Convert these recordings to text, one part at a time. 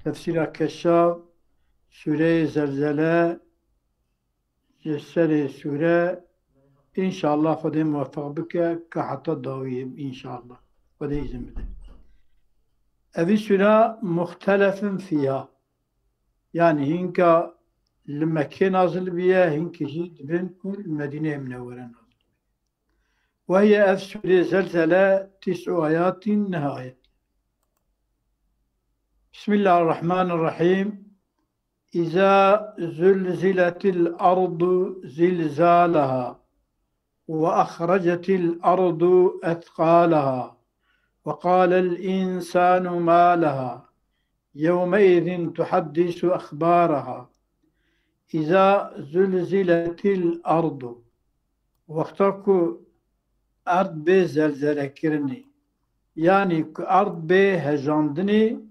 تفسير كشاف سورة زلزلة جسر سورة إن شاء الله خدي موفق بك كحتى الضويم إن شاء الله خدي إذن بده هذه سورة مختلف فيها يعني هنك لما كان نازل بها هنك جيد بين كل المدينة المنورة نازل وهي سورة زلزلة 9 آيات نهاية. بسم الله الرحمن الرحيم. إذا زلزلت الأرض زلزالها وأخرجت الأرض أثقالها وقال الإنسان ما لها يومئذ تحدث أخبارها. إذا زلزلت الأرض وقتك أرض بزلزلة كرني يعني أرض بهجاندني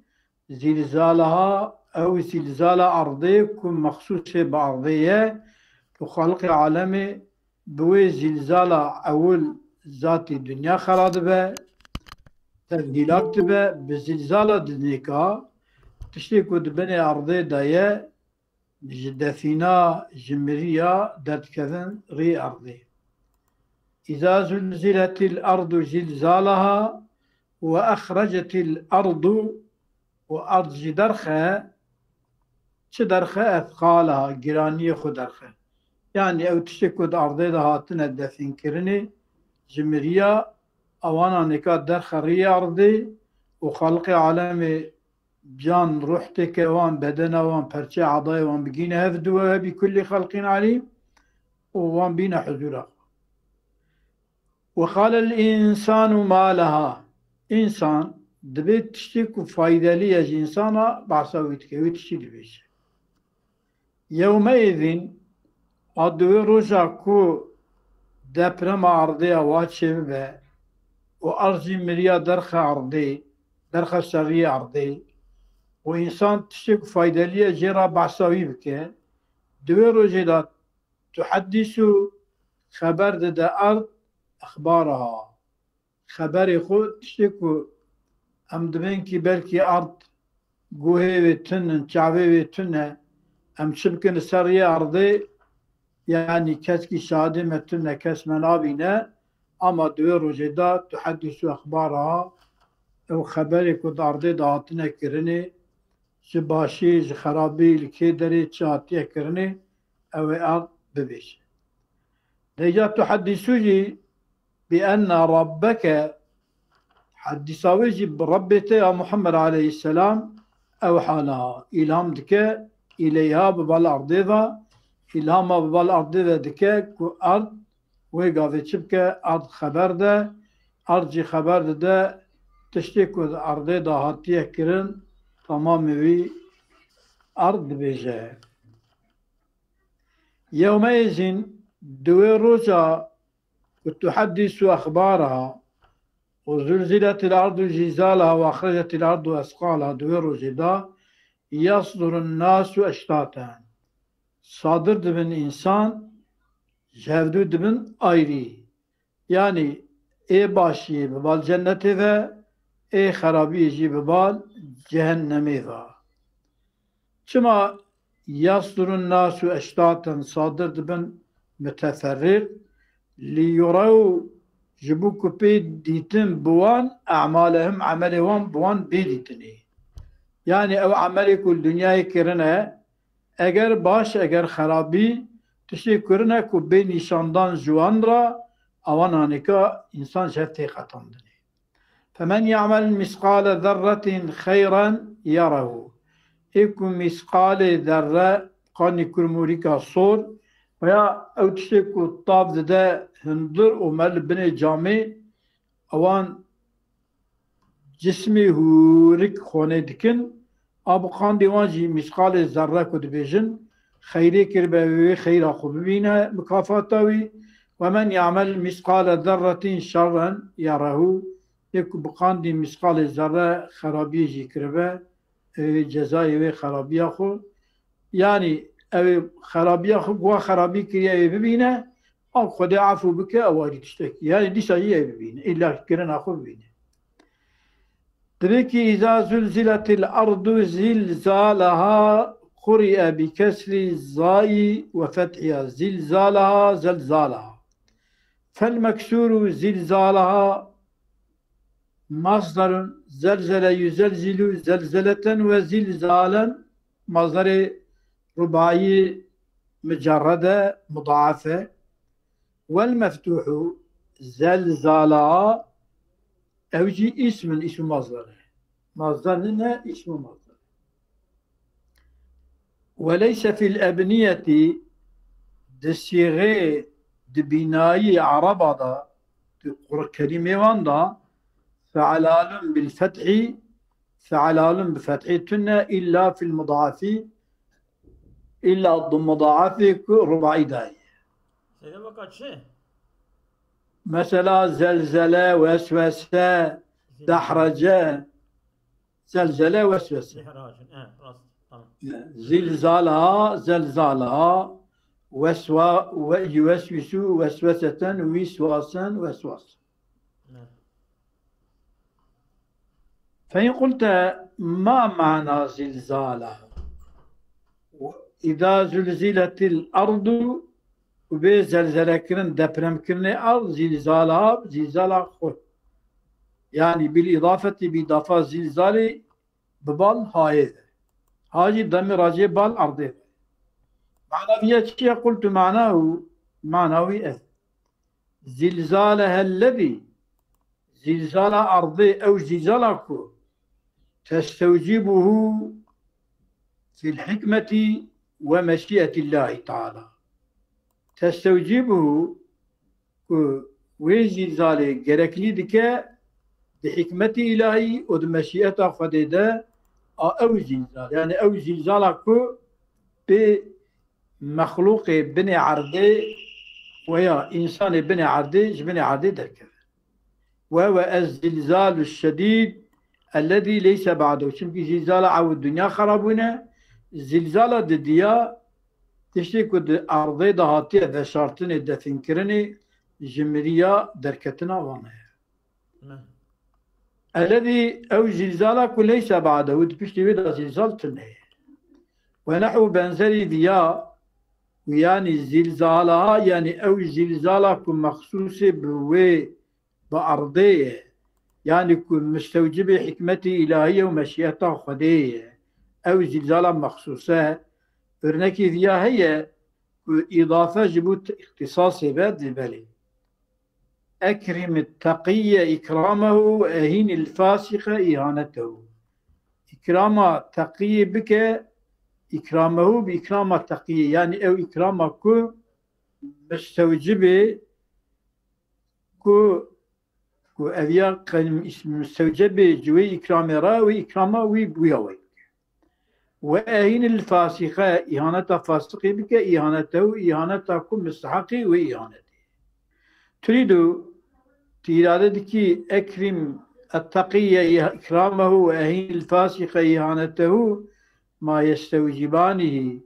زلزالها أو زلزال أرضي كن مخصوص بأرضية وخلق عالمي بوي زلزال أول ذات الدنيا خراد به تبديلات به بزلزال دنيكا تشتكو دبني أرضي داية جدفينا جمرية داد كذن ري أرضي. إذا زلزلت الأرض زلزالها وأخرجت الأرض وأرض جدرخة شدرخة أثقالها جرانية خدرخة يعني أو تشكد أرضي هاتنا دفين كرني جمرية أوانا نكات درخة ري أرضي وخلق عالمي جان روحتك وان بدنا وان برشا عضاي وان بقينا هفدوها بكل خلق عليم وان بينا حضورها. وقال الإنسان ما لها إنسان دبيت تشتكو فايدة لي إنسانا بعصاويتك ويتشتي بيش يومئذ أدوي رجاكو دبرما عرضية واتشبه وأرجي مريا درخة عرضي درخة شرية عرضي وإنسان تشتكو فايدة لي جيرا بعصاوي بك دوي رجلا تحدث خبر دا أرض أخبارها خبر خود تشتكو ام دبین کی بلکی ارد گوهی و تنن چاوی و تنه ام شبکن سری ارده يعني كسكي شهادة متنا كس منابينا أما دوي روجدا تحدث أخبارها أو خبرك ودارده داتنا كرني جباشي خرابي لكي دري تشاتيه كرني أو أرض ببيش ديجا تحدثوجي بأن ربك حدثاوجي بربته يا محمد عليه السلام أو حالها إلهام دكا إليها ببالأرض ذا إلهام ببالأرض ذا دكا كو أرض ويقاذي تشبكا أرض خبر ده أرض خبر ده تشتكو أرض ده هاتيه كرن تمام وي أرض بيجا يومئذ دوي رجا وتحدث أخبارها وزلزلت الأرض زلزالها وأخرجت الأرض أثقالها دوي رجدا يصدر الناس أشتاتا صادر دبن إنسان جهدو دبن أيري يعني إي باشي ببال جنة ذا إي خرابي جي ببال جهنم ذا كما يصدر الناس أشتاتا صادر دبن متفرر ليروا جبوكو بيد ديتن بوان أعمالهم عملهم بوان بيديتني يعني أو عملك الدنيا كرنا اگر باش اگر خرابي تشي كرنا كو بي نشاندان جوان را اوانانيكا انسان جهته خطاندني فمن يعمل مثقال ذرة خيرا يره ايكو مثقال ذرة قاني كرموريكا صور ويا او تشي كو طاب ده هندر ومال بني جامي اوان جسمي هوريك خونه دكن ابو خان ديوانجي مثقال ذره كد بيجن خيري كربوي خير اخو ببينه مكافاتوي ومن يعمل مثقال ذره شرا يره يك بقان دي مثقال ذره خرابي جي كربه جزاي خرابي اخو يعني او خرابي اخو بوا خرابي كريا ببينه او خدي عفو بك او تشتكي يعني دي شيء ببينه الا كرنا اخو ببينه تركي إذا زلزلت الأرض زلزالها قرئ بكسر الزاء وفتحها زلزالها زلزالها فالمكسور زلزالها مصدر زلزل يزلزل زلزلة وزلزالا مصدر رباعي مجردة مضاعفة والمفتوح زلزالها أوجي اسم مصدر مصدرنا اسم مصدر وليس في الأبنية دسيغي دبناي عربة كلمة واندا فعلال بالفتح فعلال بفتحتنا إلا في المضاعف إلا المضاعف رباعي داي سيدي وقت شيء مثلا زلزلة وسوسة دحرجة زلزلة وسوسة زلزالها زلزالها ويوسوس وسوسة وسواسا وسواسا فإن قلت ما معنى زلزالها إذا زلزلت الأرض وبزلزلة كرن دبرم كرن أرض زلزالها زلزالها خود يعني بالإضافة بإضافة زلزالي ببال هاي ضمير راجع بال أرضه معنى شيء قلت معناه زلزالها الذي زلزال أرضه أو زلزالك تستوجبه في الحكمة ومشيئة الله تعالى تستوجبه وزلزاله جركلي دكا بحكمة إلهي ومشيئة خديدة أو زلزال يعني أو زلزالك بمخلوق بني عرضه ويا إنسان بني عرضه دركه وهو الزلزال الشديد الذي ليس بعده çünkü زلزال عو الدنيا خرابونه زلزال دديا تشتكو أرضي دهاتي ve şartını definkirini جمريا دركتنا وانا الذي أو زلزالك ليس بعده تبشتي بدا زلزال تنه ونحو بنزري ذيا ويعني زلزالها يعني أو زلزالك مخصوص بوي بأرضيه يعني مستوجبة حكمتي إلهية ومشيئته خديه أو زلزالة مخصوصة örneki ذيا هي إضافة جبوت اختصاص بعد البلي أكرم التقي إكرامه وأهين الفاسق إهانته إكرام تقي بك إكرامه بإكرام التقي يعني أو إكرامك مستوجبة كو أبيا مستوجبة جوي إكرام راوي إكرامه ويبويوي وأهين الفاسقة إهانة فاسقي بك إهانته إهانتكم مستحقي وإهانته تريد تيرادك أكرم التقي إكرامه وأهين الفاسق إهانته ما يستوجبانه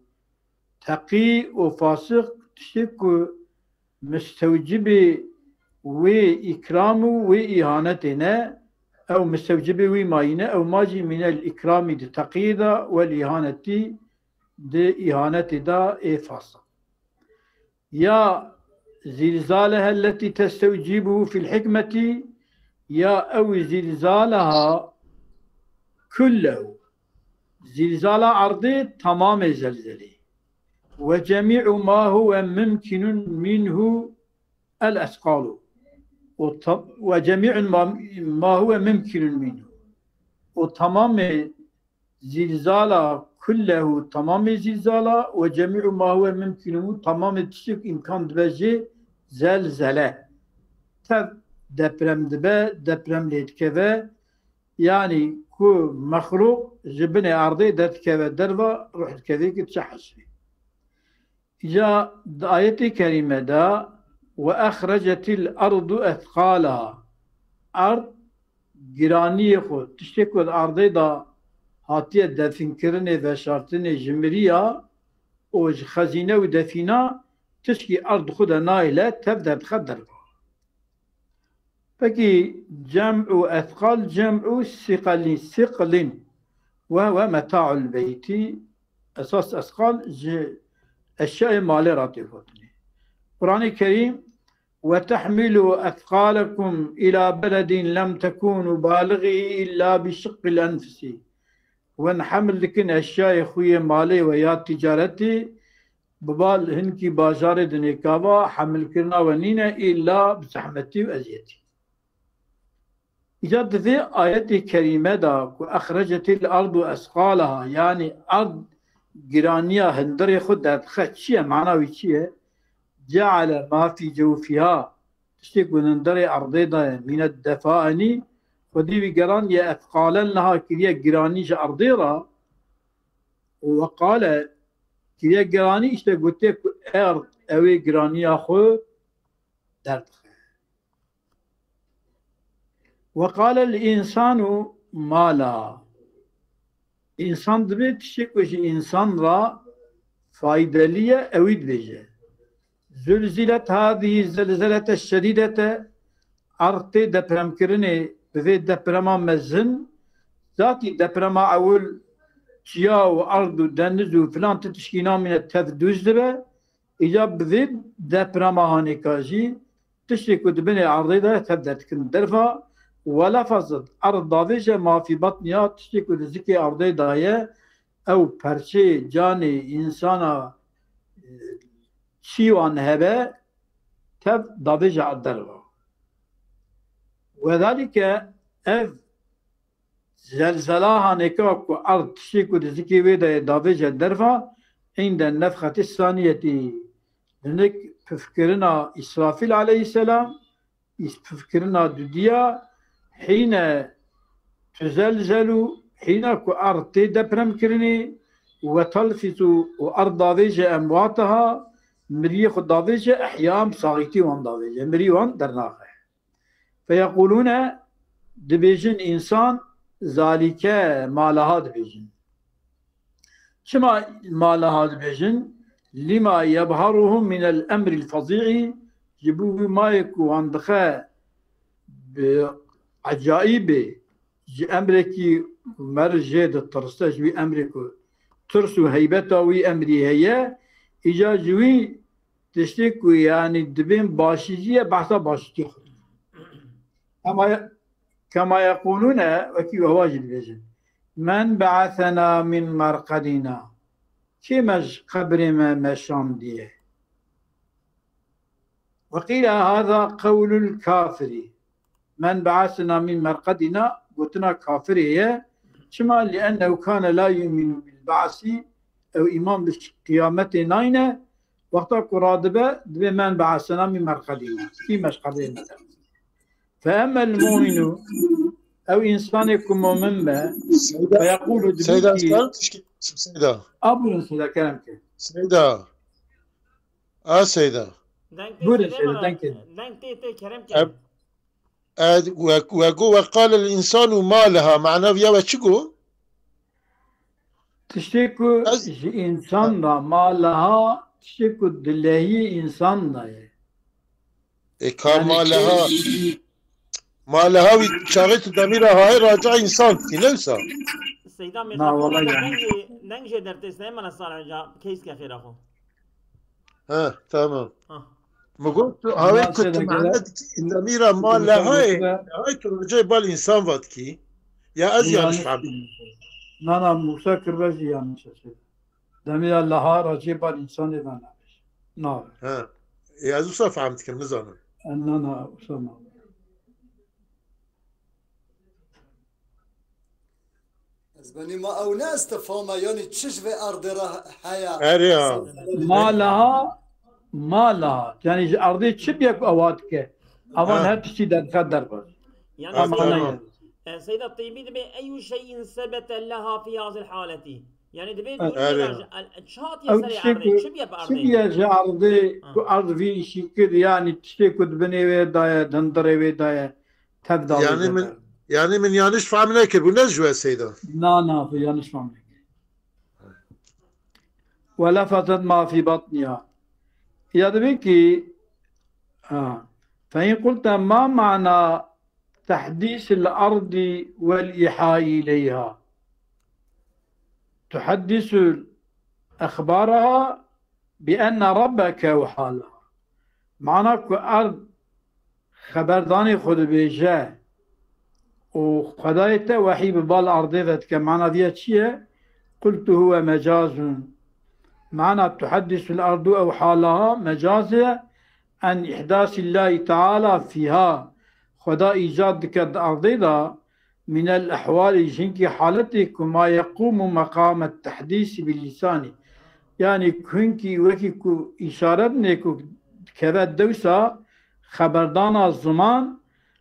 تقي وفاسق تشكو مستوجبه وإكرام وإهانتنا أو مستوجب وماينة أو ماجي من الإكرام دي تقييدا والإهانة دي إهانة دا إفاصة يا زلزالها التي تستوجبه في الحكمة يا أو زلزالها كله زلزال أرضي تمام زلزلة وجميع ما هو ممكن منه الأثقال وجميع ما هو ممكن منه وتمام زلزالة كله تمام زلزالة وجميع ما هو ممكن تمام تشك إمكان دبجي زلزلة دبرم دبا دبرم ليتكفى يعني كو مخلوق جبني أرضي دتكفى دربا روح كذيك تشحسي جاء آية كريمة دا وأخرجت الأرض أثقالها أرض جرانية خود تشتكو الأرض دا هاتية دفن كرنة وشارتنة جمرية وج خزينة ودفنة تشكي أرض خودها نايلة تبدأ تخدر فكي جمع أثقال جمع ثقل وهو متاع البيت أساس أثقال أشياء مالي راتفوتني القرآن الكريم وتحمل أثقالكم إلى بلد لم تكونوا بالغه إلا بشق الأنفس ونحمل لكن أشياء خوية مالي ويا تجارتي ببال هنكي بازار دنيكابا حمل كرنا ونينا إلا بزحمتي وأزيتي إذا ذي آية كريمة دا أخرجت الأرض أثقالها يعني أرض جرانية هندري خدت خدشية معناوي شيء جعل ما في جوفها تشتك ونندري أرضي دا من الدفائن ودي بقران يا أثقالا لها كريا جرانيش أرضيرا وقال كريا جراني اشتا قلت أرض أوي جراني أخو درد وقال الإنسان ما لا إنسان دبي تشتك وش إنسان را فايدلية أويد بيجي زلزلت هذه الزلزلة الشديدة أرض دبرم كرني بفيد دبرما مزن ذاتي دبرما أول شيا وأرض ودنز وفلان تتشكينا من التفدوز دبا إجا بفيد دبرما هانيكاجي تشتكو دبني عرضي دا تبدأت كن درفا ولا فصد أرض ضافيشة ما في بطنها تشتكو دزكي أرضي داية أو برشي جاني إنسانا شيوان هبه تب ضافيشة الدرفا وذلك اف زلزلاها نكاك وارض تشيكو دزكي ويدا دافيجا الدرفا عند النفخة الثانية لنك تفكرنا إسرافيل عليه السلام تفكرنا دوديا حين تزلزل حين كو أرض تدبرم كرني وتلفظ وأرض دافيجا أمواتها مريخ دافيجا أحيام صاغيتي وان دافيجا مريوان درناخه فيقولون دبيجن إنسان ذلك ما لها دبيجن شما ما لها دبيجن لما يبهرهم من الأمر الفظيع جبوه ما يكو عندخا بعجائب أمريكي مرجد الترستاج بأمريكو ترسو هيبتا وأمري هي إجا جوي تشتكو يعني دبين باشيجية بحثا باشيجي كما يقولون وكي واجد بيجن من بعثنا من مرقدنا كمش قبر ما مشام ديه وقيل هذا قول الكافر من بعثنا من مرقدنا قلتنا كافر هي شما لأنه كان لا يؤمن بالبعث أو إيمان بالقيامة ناينة وقتا قرادبة من بعثنا من مرقدنا كمش قبر فأما المؤمن أو إنسان يكون مؤمن به فيقول سيدة سيدة أبو سيدة كلامك سيدة سيدة بورا سيدة دنك وقال الإنسان ما لها معناه يا وشكو تشتكو إنسان ما لها تشتكو دلهي إنسان كان ما لها ما لها شاغلت ضميرها هاي راجع إنسان في نفسه السيدة لا والله يعني ننجي درتس نعم أنا صار عجا كيس كخير أخو تمام ها ما قلت هاي كنت معناتك ضميرها ما لها هاي ترجع بالإنسان واتكي يا أزيان مش فاهم لا موسى كربجي يعني شيء دمير الله راجب الإنسان إذا نعم يا أزوسا فهمتك المزانة أنا أسمع زبني ما أو ناس تفهم يعني تشش في أرض حياة أريا ما لها يعني أرضي تشبيك أواتك أوان هاتشي قدر بس يعني سيدة الطيبي دبي أي شيء ثبت لها في هذه الحالة يعني دبي تقول شاط يسري أرضي شبيه بأرضي شبيه أرضي أرض في شيء كده يعني تشتكي بني ويدايا دندري ويدايا تبدأ يعني من يانش فهمنا كيف ونجوا سيدة لا في يانش فهمنا ولفتت ما في بطنها يا دبيكي فإن قلت ما معنى تحديث الأرض والإيحاء إليها، تحدث أخبارها بأن ربك أوحى لها. معنى أرض خبرداني خود بيجاه وخدايته وحي ببال أرضيتك كمعنى دي شيء قلت هو مجاز. معنى تحدث الأرض أوحى لها مجازة عن إحداث الله تعالى فيها خدا إيجاد كد أرضيها من الأحوال جنك حالتك ما يقوم مقام التحديث باللسان. يعني كنكي وكيكو إشارة نيكو كذا دوسا خبردانا الزمان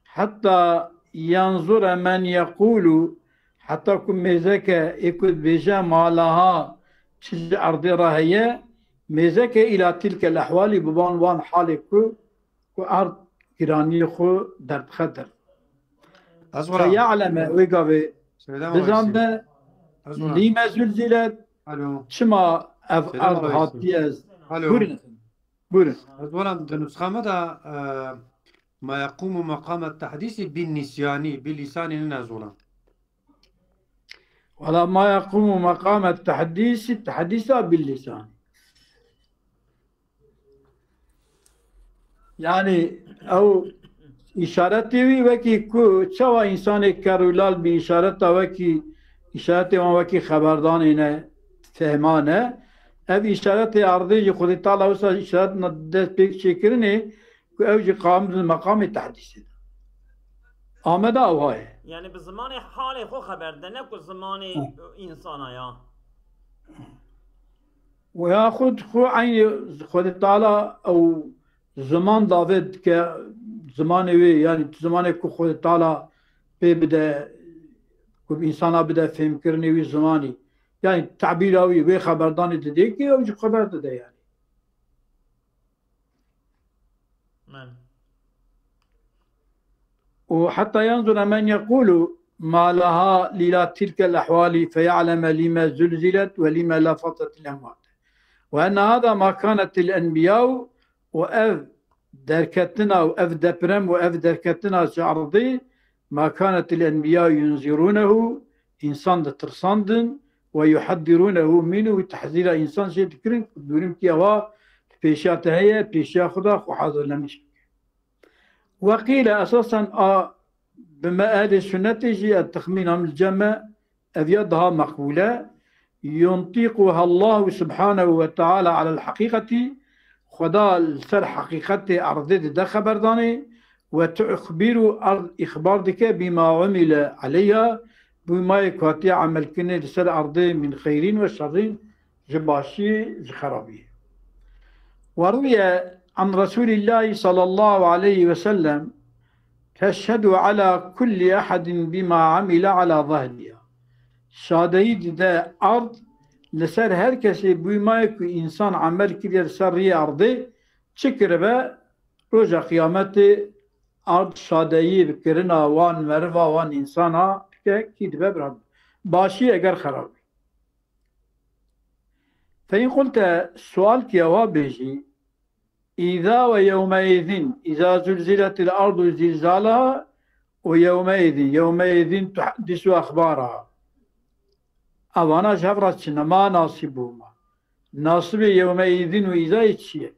حتى ينظر من يقول حتى كم مزكا يكون بيجا ما لها تشج أرض راهية مزكا إلى تلك الأحوال ببان وان حالك وأرض إيراني خو درد خطر فيعلم ويقابي بزامده لما زلزلت شما أرض هاتياز بورن أولا نسخة مدى ما يقوم مقام التحديث بالنسيان باللسان نازولا ولا ما يقوم مقام التحديث باللسان. يعني أو إشارتي وكي كو سوى إنسان كارولال بإشارته وكي إشارته وكي خبردان فهمانه أب إشارة أرضي خود تعالى وصل إشارة ندس بيك شكرني كأوج قام المقام التحديث آمد أو هاي يعني بالزمان حالي خو خبر دنه كل زمان إنسان يا وياخد خو عين خود تعالى أو زمان دافد كزمان وي يعني زمان كو خود تعالى ببدأ كو إنسان بدأ فهم كرني وي زماني يعني تعبيراوي وي خبرداني تديكي أو خبر تدي يعني وحتى ينظر من يقول ما لها للا تلك الأحوال فيعلم لما زلزلت ولما لفظت الأموات وأن هذا ما كانت الأنبياء وأف دركتنا وأف دبرم وأف دركتنا شعرضي ما كانت الأنبياء ينذرونه إنسان ترصندن ويحذرونه منه وتحذير إنسان شيء تكرن دورم كي هوا بيشات هي بيشا خدا وحاضر لمش. وقيل أساسا بما أهل السنة تجي التخمين من الجمع أبيضها مقبولة ينطقها الله سبحانه وتعالى على الحقيقة خدا السر حقيقة أرض ده خبر داني وتخبر إخبار دك بما عمل عليها بما يكواتي عمل كنه لسر أرض من خيرين وشرين جباشي خرابي. وروي عن رسول الله صلى الله عليه وسلم تشهد على كل أحد بما عمل على ظهرها شاديد ده أرض لسر هركسي بما يكو إنسان عمل كده لسر ري أرضي شكر با رجع قيامته أرض شاديي بكرنا وان مرفا وان إنسانا كيد ببرد باشي اگر خراب. فإن قلت سؤال كيواب بيجي إذا ويومئذ إذا زلزلت الأرض زلزالها يومئذ تحدث أخبارها أوانا شفرت ما ناصبهما ناصب يومئذ وإذا يتشيه.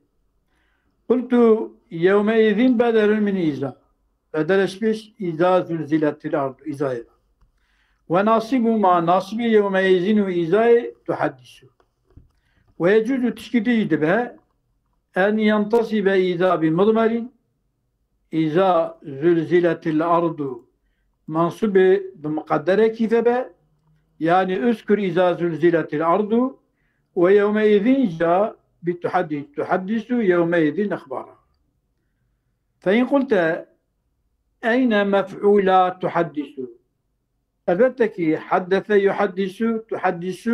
قلت يومئذ بدل من إذا بدل شبش إذا زلزلت الأرض إذا وناصب ما ناصب يومئذ وإذا تحدث. ويجوز تشكيل بها أن ينتصب إذا بمضمر إذا زلزلت الأرض منصوب بمقدرة كيف با يعني أذكر إذا زلزلت الأرض ويومئذ جاء تحدث يومئذ أخبارها. فإن قلت أين مفعولا تحدث البتة حدث يحدث تحدث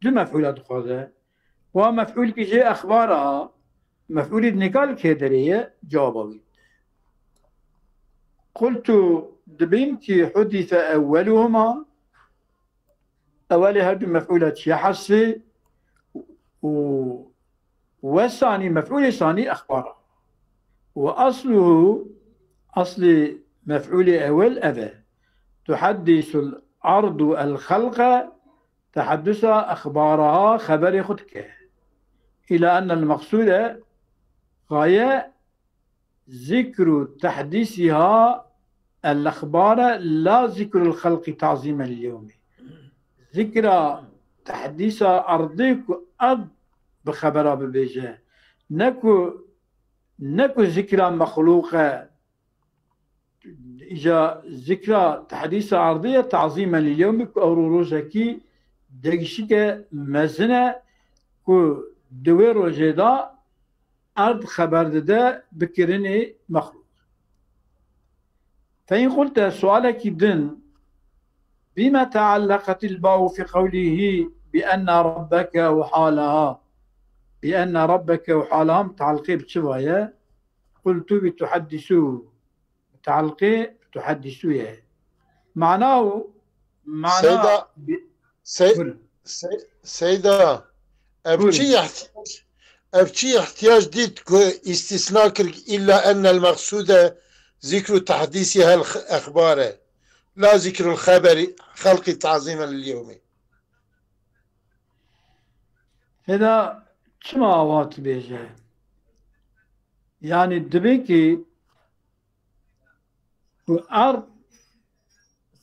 دو مفعولات خاصة ومفعول كي جاء أخبارها مفعول النقال كدرية جوابه. قلت دبيمتي حدث أولهما أول هذه مفعولات يحس والثاني مفعول ثاني أخبارها وأصله أصل مفعول أول أبا تحدث الأرض الخلق تحدث أخبارها خبر خدك، إلى أن المقصود غاية ذكر تحديثها الأخبار لا ذكر الخلق تعظيما لليوم. ذكر تحديث أرضك أرض بخبرها ببيجة، نكو ذكر مخلوقة إجا ذكر تحديث أرضية تعظيما لليوم أو روزكي دقيشك مزنة كو دوي روجيدا أرض خبر ده بكرني مخلوق. فإن قلت سؤالك دن بما تعلقت الباء في قوله بأن ربك وحالها، بأن ربك وحالها متعلقة بشبايا، قلت بتحدثوا متعلقة تحدثوا معناه سيدة أبشي احتياج ديت استثناء إلا أن المقصود ذكر تحديثها الأخبار لا ذكر الخبر خلق تعظيما لليوم. هذا شما وات بيجي يعني دبيكي الأرض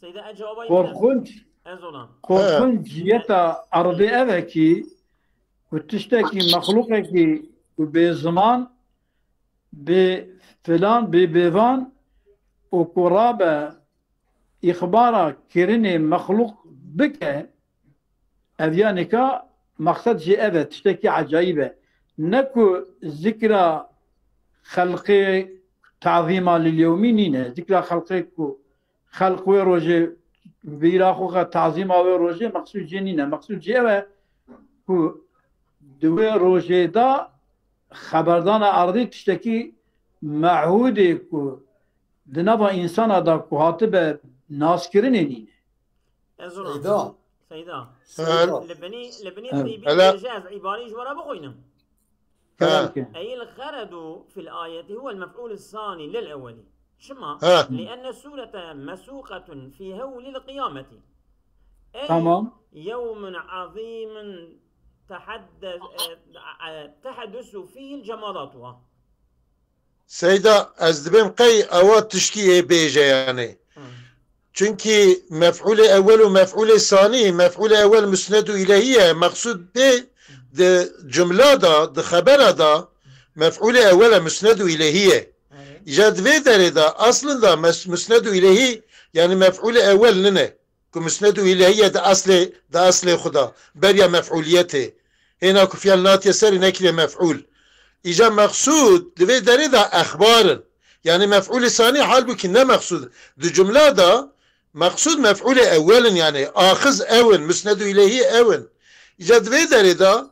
سيدة أجاوبي قرخنج جيتا أرضي أبكي وتشتكي مخلوقك بزمان بفلان ببيفان وقرابة إخبارك كرني مخلوق بك أذيانك مقصد جي أبا تشتكي عجائبة نكو ذكرى خلقي تعظيما لليومين ذكرى خلق ويروجي بيراخوغا تعظيما ويروجي مقصود جنينة مقصود جي أبا كو دوي روجي دا خبردان أرضي تشتكي معهودي كو دنبا إنسان دا كو هاتب ناس كرني نينة سيدا لبني طيبين الجاز عباري جورا بخوينم أي الخرد في الآية هو المفعول الثاني للأول شما لأن السورة مسوقة في هول القيامة تمام يوم عظيم تحدث فيه الجمادات. سيدا از دبم قي اوات تشكي بيجا يعني çünkü mef'ul evvel ve mef'ul sani mef'ul evvel müsnedu ileyhiye maksud de cümle da de habera da mef'ul evvel müsnedu ileyhiye icad ve derida aslında müsnedu ileyhi yani mef'ul evvel ne ku müsnedu ileyhiye de asli khuda berya mef'uliyeti hena ku fi'lat yasar nekle mef'ul icad maksud de derida akhbarın yani mef'ul sani halbuki ne maksud de cümle da مقصود مفعول أولا يعني آخذ أول مسند إليه أول إجاد في دريدا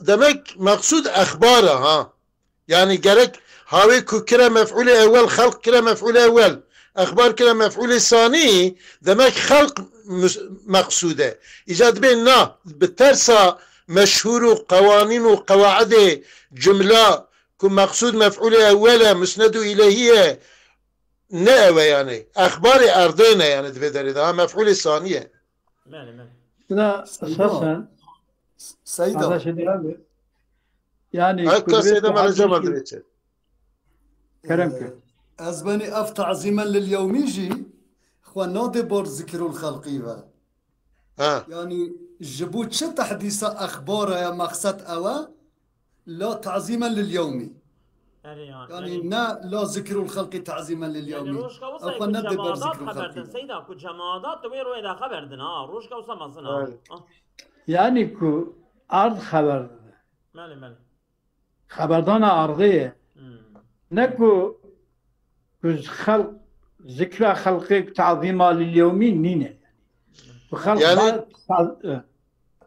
دمك مقصود أخباره ها يعني جرك هاوي كلا مفعول أول خلق كلا مفعول أول أخبار كلا مفعول ثاني دمك خلق مقصوده إجاد بيننا بالترسى مشهور قوانين وقواعد جملة كم مقصود مفعول أولا مسند إليه نأوى يعني أخبار أرضنا يعني تفيدري ده مفعول ثانية. لا أساسا سيدة يعني أكثر سيدة ما رجع دريتش. كرمك. أزبني أف تعظيما لليوم يجي إخوان نادي بور ذكر الخلقي يعني جبوت شو تحديث أخبار يا مقصد أوا لا تعظيما لليومي. يعني لا ذكر الخلق تعظيما لليوم يعني روش كوصا يكون جمادات خبردن سيدا كو جمادات تويرو إذا خبردن روش كوصا مصنع يعني كو أرض خبردن مالي خبردانا أرضية نكو خلق ذكرى خلقك تعظيما لليومين نينة يعني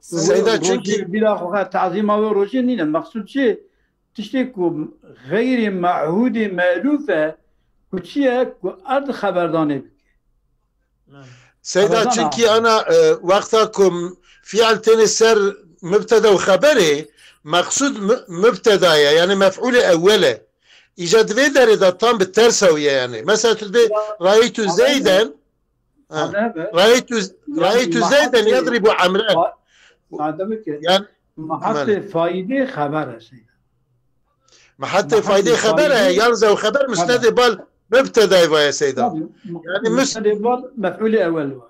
سيدا تشكي بلا خوخا تعظيما وروجي نينة مقصود شيء تشتكو غير معهود مألوفة كتشيك وأرض خبرداني بك سيدا تشكي أنا وقتكم فعلتين السر مبتدا وخبري مقصود مبتدا يعني مفعول أوله إيجاد في دريدة طام بالترسوية يعني مثلا تدبي رأيت زيدا رأيت زيدا يضرب عمران يعني محطة فايدة خبرها سيدي محطة فايدة خبرها يرزو خبر مسند بال مبتدا يا سيدا يعني مسند بال مفعول أول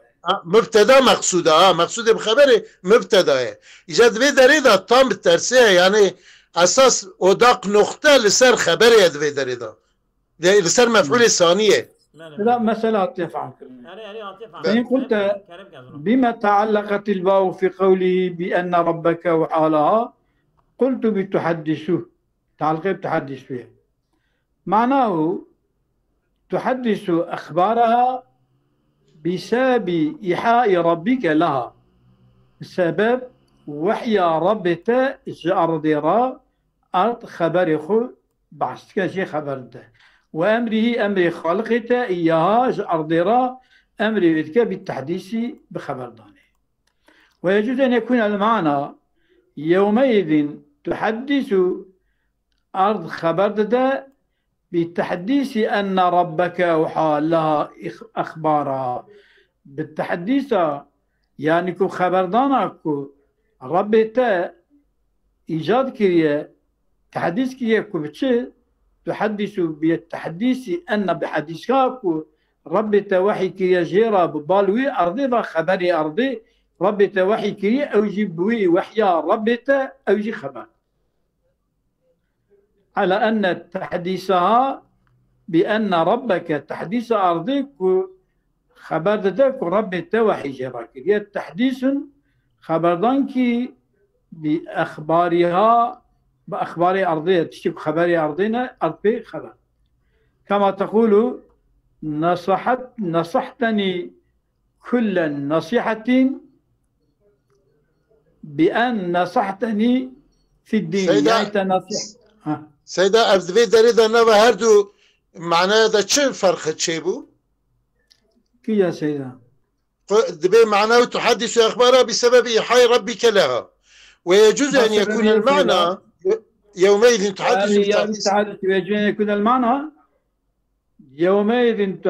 مبتدا مقصودة مقصودة بخبره مبتدا إيجاد في دريدة طام بالترسية يعني أساس وداق نقطة لسر خبر يد في دريدة لسر مفعول ثانية لا مسألة تفعل فإن قلت بما تعلقت الواو في قوله بأن ربك وحالها قلت بتحدثه تعلق بتحدث فيها معناه تحدث أخبارها بسبب إيحاء ربك لها السبب وحي ربته أرض أرض خبر خو بعث كشي خبرته وأمره أمر خالقته إياها أرض أمر ذلك بالتحديث بخبر دانه ويجوز أن يكون المعنى يومئذ تحدث أرض خبر ده بالتحديث أن ربك أوحى لها أخبارها بالتحديث يعني كو خبر دانك ربته إيجاد كريه تحديث كريه كو بتشي تحدث بالتحديث أن بحديثك ربته وحي كريه جيرا ببالوي أرضي خبري أرضي ربته وحي كريه أوجي بوي وحيا ربته أوجي خبر على أن تحديثها بأن ربك تحديث أرضك خبر ذاك ربته وحي جيرا كريه تحديث خبردانك بأخبارها بأخبار أرضية تشتك خبر أرضنا أرضي خبر كما تقول نصحتني كل نصيحة بأن نصحتني في الدين سيدة سيدة أبدي دريد أنا هردو معناه هذا شو فرق تشيبو كي يا سيدة دبي معناه تحدث أخبارها بسبب إيحاء ربك لها ويجوز أن يكون المعنى يومئذ تحدث يجوز أن يكون المعنى يومئذ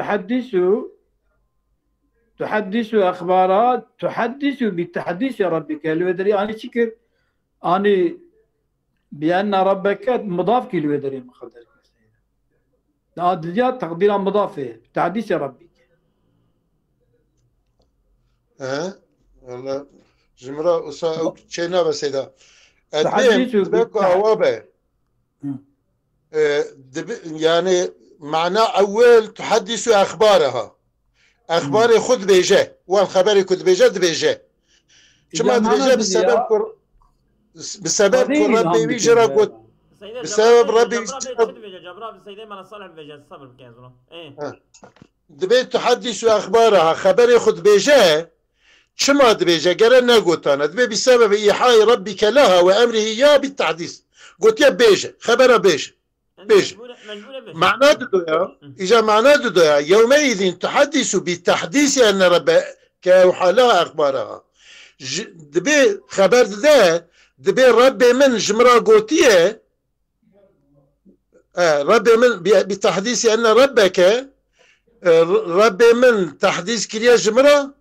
تحدث أخبارها تحدث بالتحديث ربك الودري أنا شكر أنا بأن ربك مضاف كالودري مخدر هذا تقدير مضافة تحديث ربك والله جمرة أو شينا بس هذا أدبين دبكو أوابه يعني معنى أول تحدث أخبارها أخبار خد بيجه والخبر كد بيجه دبيجه شما دبيجه بسبب ربي بيجرى قد بسبب ربي دبي تحدث أخبارها خبر خد بيجه شما دبيجه قال نقولتنا دبي بسبب إيحاء ربك لها وأمره إياه بالتحديث قلت يا بيجه خبر بيجه معناته دويا إذا معناته دويا يومئذ تحدث بالتحديث أن ربك أوحى لها أخبارها دبي خبر ده دبي ربي من جمرة قوتية ربي من بتحديث أن ربك ربي من تحديث كريا جمرة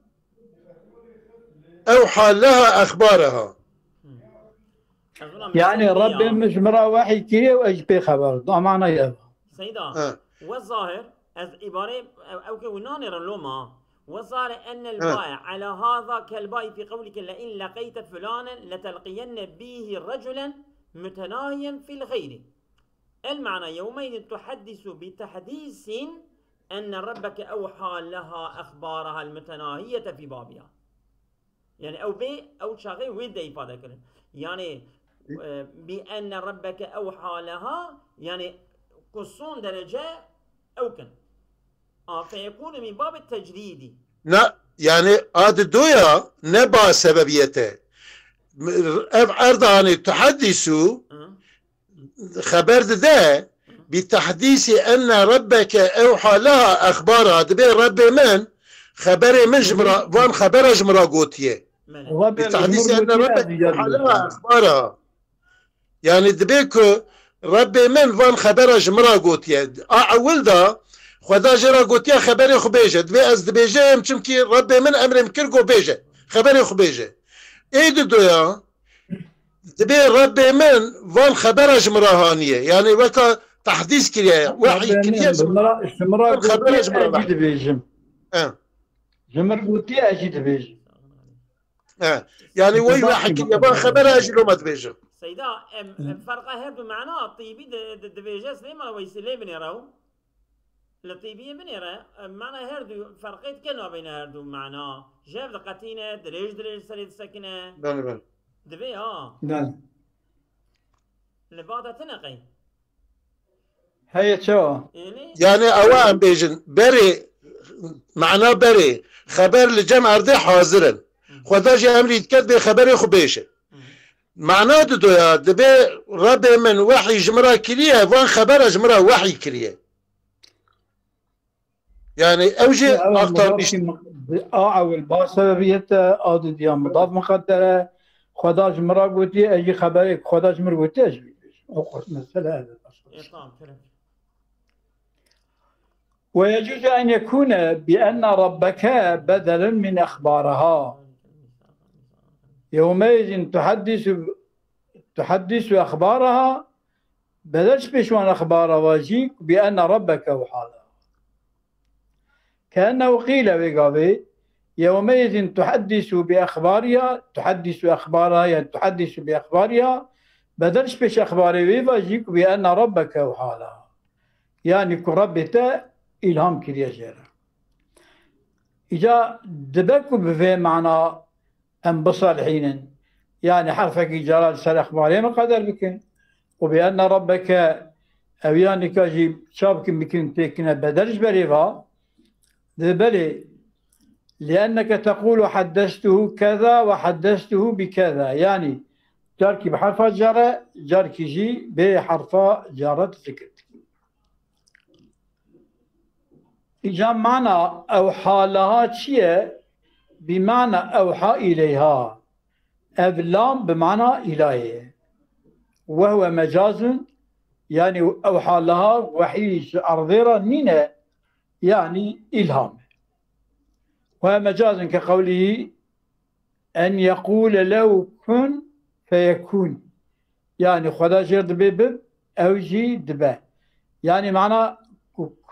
أوحى لها أخبارها يعني ربي مش مرا وحي كي واجبي خبر ده معنى يا سيدا والظاهر عباره او كونانر اللوما والظاهر ان البائع على هذا كالبائع في قولك لئن لقيت فلانا لتلقين به رجلا متناهيا في الخير المعنى يومئذ تحدث بتحديث ان ربك اوحى لها اخبارها المتناهيه في بابها يعني او بي او شاغي ويدي فاده كلام يعني بأن ربك أوحى لها يعني قصون درجة أو كان فيكون من باب التجريد لا يعني هذا الدويا نبا سببيته أرضاني تحدثوا خبر ده بتحديث أن ربك أوحى لها أخبارها دبي ربي من خبر من جمرة وان خبر جمرة قوتيه بتحديث أن ربك أوحى لها أخبارها يعني دبيكو ربي من فان خبر جمرا قوتيا أول دا خدا جرا قوتيا خبري خبيجة دبي أز دبيجة يمكن ربي من أمر مكرقو بيجة خبري خبيجة إيد دويا دبي ربي من فان خبر جمرا هانية يعني وكا تحديث كريا وحي كريا جمرا قوتيا أجي دبيجم جمر قوتيا أجي دبيجم يعني وي واحد كريا فان خبر أجي لو ما دبيجم سيدا فرقه هردو معناه الطيبي دبيجاس لما ويسلي بنيراو الطيبية بنيرا معنى هردو فرقيت كلمة بين هردو معناه جاب دقتينة دريج سريد سكنة بله دبي لبعضها تنقي هي شو يعني اوان بيجن بري معناه بري خبر لجمع أرضي حاضرا خدا جي امري يتكتب خبري خبيشه معناه دو يا دبي ربي من وحي جمرا كليه وان خبر جمرا وحي كليه يعني اوجي اختار او الباء سببيته عدد يا مضاف مقدره خدا جمرا قلتي اجي خبرك خدا جمر قلتي اجي او مساله هذا ويجوز ان يكون بان ربك بدلا من اخبارها يومئذ تحدث أخبارها بدلش بشوان أخبارها واجيك بأن ربك وحالها كأنه قيل بقابي يومئذ تحدث أخبارها يعني تحدث بأخبارها بدلش بش أخبارها واجيك بأن ربك وحالها يعني كربته إلهام كريا جيرا إذا دبكوا بفي معنى أم بصالحين يعني حرفك جلال سر أخبارهم قدر بكن وبأن ربك أو يعني كاجي شابك بكن تكنا بدلش بريفا بلي لأنك تقول حدثته كذا وحدثته بكذا يعني جاركي بحرف جارة جاركي جي بحرف جارة سكت إجا معنى أوحى لها شيء بمعنى أوحى إليها أبلام بمعنى إلهي وهو مجاز يعني أوحى لها وحي أرضيرا نينا يعني إلهام وهو مجاز كقوله أن يقول لو كن فيكون يعني خدا جير دبيب أو جي دبا يعني معنى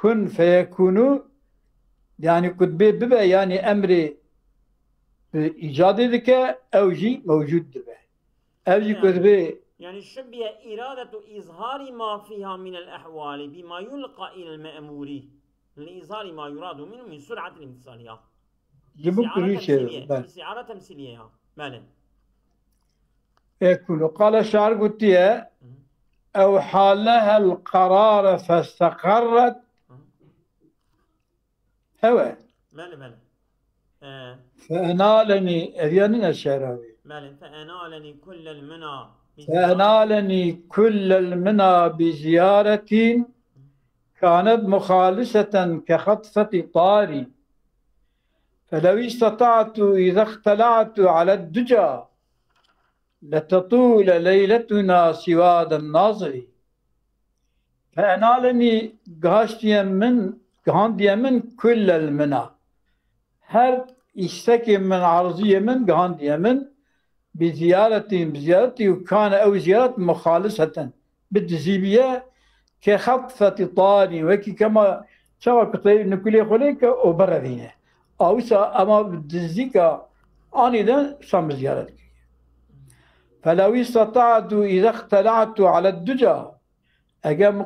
كن فيكون يعني كتبه ببا يعني أمري إيجاد ذلك أو جي موجود به أو جي كتبه يعني شبه إرادة إظهار ما فيها من الأحوال بما يلقى إلى المأمور لإظهار ما يراد منه من سرعة الامتصالية استعارة تمثيلية مالا يكون قال الشاعر قلت أوحى لها القرار فاستقرت هو مالا فأنالني أذياننا الشعراوي فأنالني كل المنى بزيارة كانت مخالصة كخطفة طاري فلو استطعت إذا اختلعت على الدجى لتطول ليلتنا سواد الناظر فأنالني قهاندي من كل المنى هر اشتكي من عرضية من قهاندي من بزيارتي وكان أو زيارة مخالصة بالتزيبية كخطفة طاري وكي كما شوى كطيب نكولي خليك وبردينه أو أما بالتزيكا أني ذا صام زيارتك فلو استطعت إذا اختلعت على الدجى أقام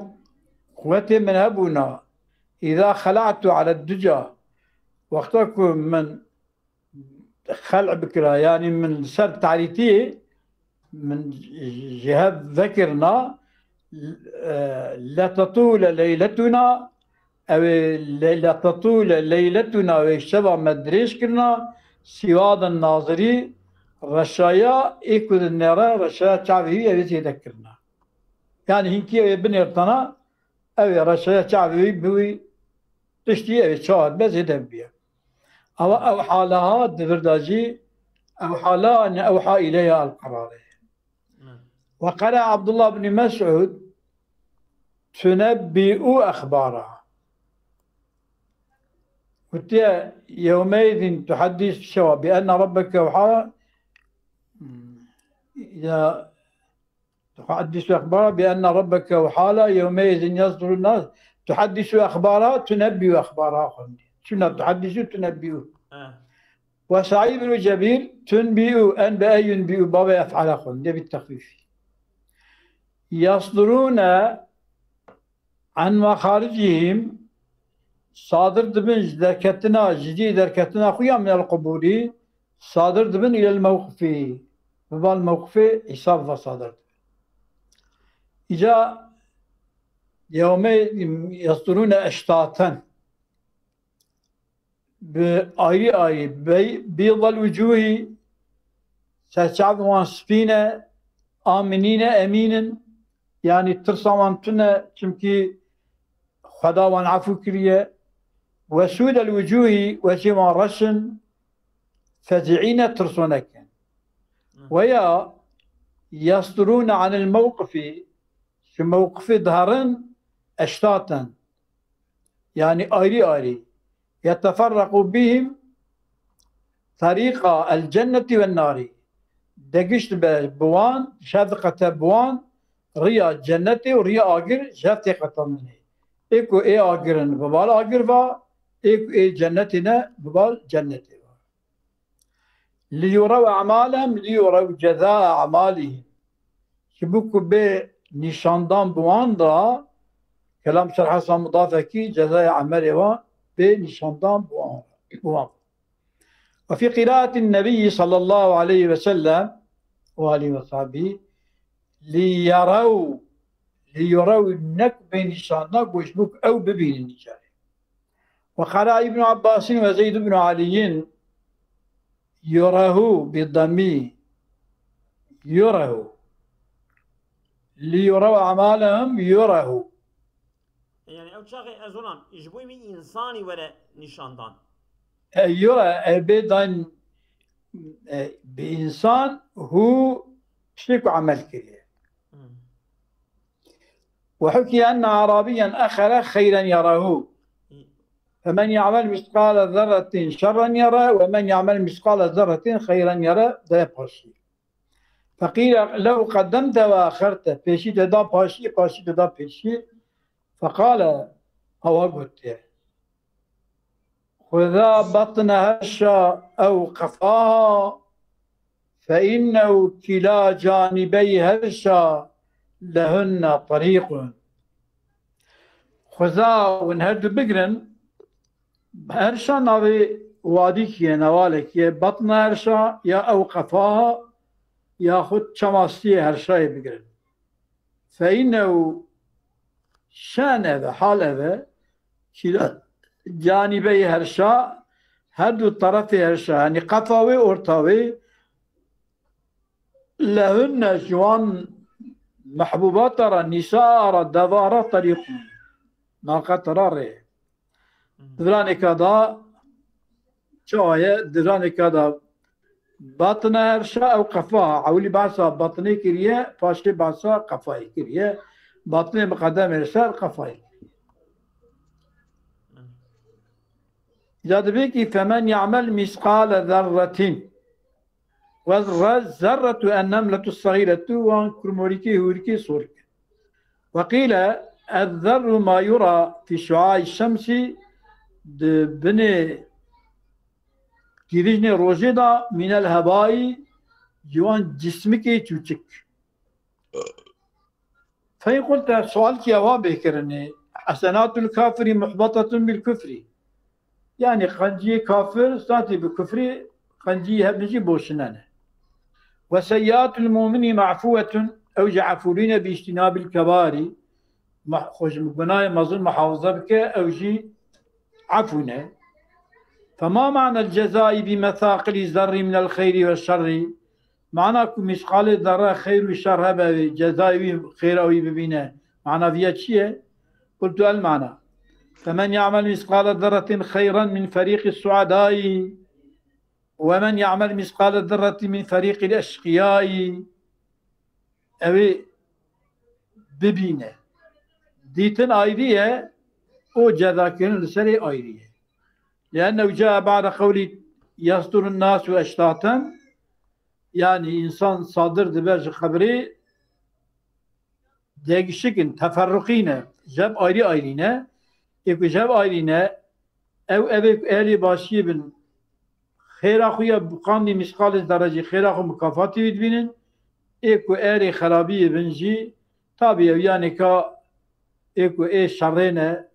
قوتي من أبونا إذا خلعت على الدجى وقتكم من خلع بكرة يعني من سر تعريتي من جهة ذكرنا لا تطول ليلتنا أو لا تطول ليلتنا ويشتبع مدريش كنا سواد الناظري رشايا إيكود النيرة رشايا شعبي يبي يذكرنا يعني هنكي بني ارتنا أو رشايا شعبي بوي تشتي أو شاهد بس يدبيه أو حالها دفرداجي أو حالها أن أوحى إليها القرار وقال عبد الله بن مسعود تنبئ أخبارها. قلت يومئذ تحدث شوى بأن ربك أوحى، إذا تحدث أخبارها بأن ربك أوحى يومئذ يصدر الناس تحدث أخبارها تنبئ أخبارها. شنو تحدث تنبئ. وسعيد بن جبير تنبئ أنبأ ينبئ بابا يفعل خن ده بالتخفيف. يصدرون عن مخارجهم صادر دبن دركتنا جديد دركتنا خويا من القبور صادر دبن إلى الموقف ببال الموقف حساب وصادر إجا يوم يصدرون أشتاتا بآي بيض الوجوه سشعب وانسفين آمنين أمين يعني ترسى وانتنا كمكي خدا وانعفو كريه وسود الوجوه وجما رشن فزعين ترسونك ويا يصدرون عن الموقف في موقف ظهرا أشتاتا يعني آري يتفرق بهم طريق الجنة والنار دقشت بوان شذقة بوان ريا جنة وريا آجر شذقة منه إيكو إيه آجرن ببال آجر با إيكو إيه جنتنا ببال جنة ليروا أعمالهم ليروا جزاء أعمالهم شبكوا بنشاندان بوان دا كلام شرح حسن مضافة كي جزاء أعمالهم بنشاندان بوان. وفي قراءة النبي صلى الله عليه وسلم وآله وصحبه ليروا إنك بنشانك وشبك أو ببين النجاة. وقرأ ابن عباس وزيد بن علي يراه بالضمي يراه ليروا أعمالهم يراه يعني أو شاغي أزولان يجبوي من إنساني ولا نشاندان يرى بدن بإنسان هو شرك عمل كريه. وحكي أن أعرابيا أخر خيرا يراه فمن يعمل مثقال ذرة شرا يرى ومن يعمل مثقال ذرة خيرا يرى ده باشي. فقيل لو قدمت وأخرت بيشي تدا باشي تدا بيشي فقال هو قلت وذا بطن هشا أو قفاها فإنه كلا جانبي هشا لهن طريق. خذا ونهد بقرن هرشا ناوي واديك نوالك يا بطن هرشا يا أو قفاها يا خد شماسية هرشا بقرن فإنه شان هذا حال هذا كلا جانبي هرشا هدو طرف هرشا يعني قفاوي ورطاوي لهن جوان محبوبات ترى النساء دبارة طريق ناقة ترى دراني كذا شوية دراني كذا بطن هرشا أو قفاها عولي بعصا بطني كريه فاشي بعصا قفاي كريه بطني مقدم هرشا قفاي جاد بيكي فمن يعمل مثقال ذرة والذرة النملة الصغيرة وكرموريكي هوريكي صورك. وقيل الذر ما يرى في شعاع الشمس بني كيرجني روجدا من الهباء جوان جسمك تشك. فإن قلت سؤالك يا وابه كرني حسنات الكافر محبطة بالكفر يعني خنجي كافر ساتي بكفري خنجي هبنجي بوشنانه. وسيئات المؤمن معفوة أو جعفولين باجتناب الكبار خوش بناء مظن محافظة بك أو جي عفونا. فما معنى الجزاء بمثاقل الذر من الخير والشر معنى مثقال الذرة خير والشر هذا جزاء خير أو ببينه معنى فيها شيء. قلت المعنى فمن يعمل مثقال ذرة خيرا من فريق السعداء ومن يعمل مثقال الذرة من فريق الأشقياء أو ببينه ديتن آيرية أو جذاكين لسري آيرية لأنه جاء بعد قول يصدر الناس أشتاتا يعني إنسان صادر دبرج خبري ديك شكل تفرقين جاب آيرينا يكو جاب آيرينا أو أبيك آلي باشي بن خير أخويا بقاندي مسقال درجة خير أخو مكافاتي بيدبينن إيكو آلي خرابية بنجي طابية يعني كا إيكو إيه شرينة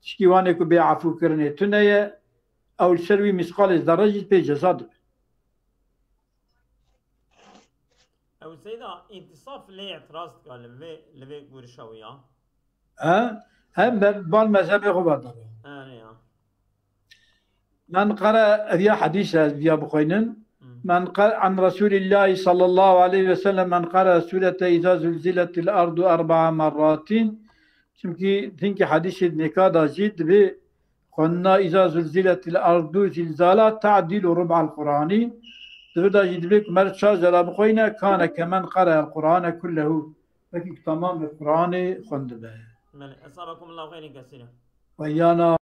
تشكيوان إيكو بيعفو كرنة تنية أو السروي مسقال درجة بي جزاد أو سيدا انتصاف ليه اعتراض قال لبي قرشاوية هم بالمذهب غبار من قرأ ذي حديث ذي بخينن من قرأ عن رسول الله صلى الله عليه وسلم من قرأ سورة إذا زلزلت الأرض 4 مرات çünkü dinki hadis-i nekada jid ve qanna iza zulzilat al-ardu zilzala ta'dilu rub'al Qur'ani da jid ve mer şajala bkhayna kana kemen qara al-Qur'ana kulluhu peki tamam Qur'an'ı khondu be. أصابكم الله خير كثيرا. ويانا